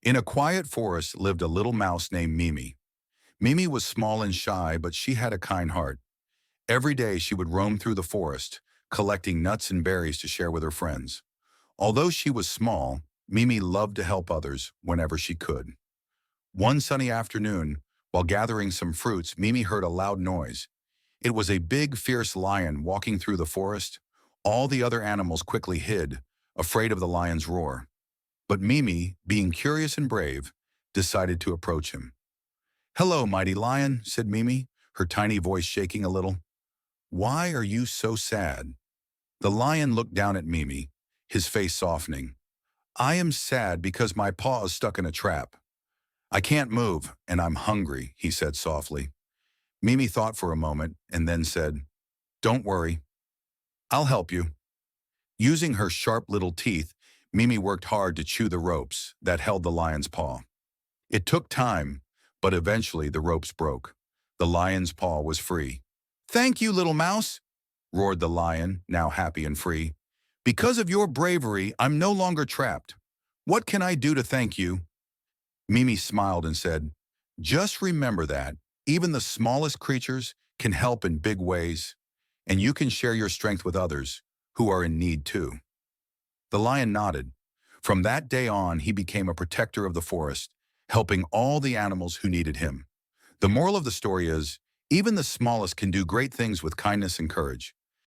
In a quiet forest lived a little mouse named Mimi. Mimi was small and shy, but she had a kind heart. Every day she would roam through the forest, collecting nuts and berries to share with her friends. Although she was small, Mimi loved to help others whenever she could. One sunny afternoon, while gathering some fruits, Mimi heard a loud noise. It was a big, fierce lion walking through the forest. All the other animals quickly hid, afraid of the lion's roar. But Mimi, being curious and brave, decided to approach him. "Hello, mighty lion," said Mimi, her tiny voice shaking a little. "Why are you so sad?" The lion looked down at Mimi, his face softening. "I am sad because my paw is stuck in a trap. I can't move, and I'm hungry," he said softly. Mimi thought for a moment and then said, "Don't worry, I'll help you." Using her sharp little teeth, Mimi worked hard to chew the ropes that held the lion's paw. It took time, but eventually the ropes broke. The lion's paw was free. "Thank you, little mouse," roared the lion, now happy and free. "Because of your bravery, I'm no longer trapped. What can I do to thank you?" Mimi smiled and said, "Just remember that even the smallest creatures can help in big ways, and you can share your strength with others who are in need too." The lion nodded. From that day on, he became a protector of the forest, helping all the animals who needed him. The moral of the story is, even the smallest can do great things with kindness and courage.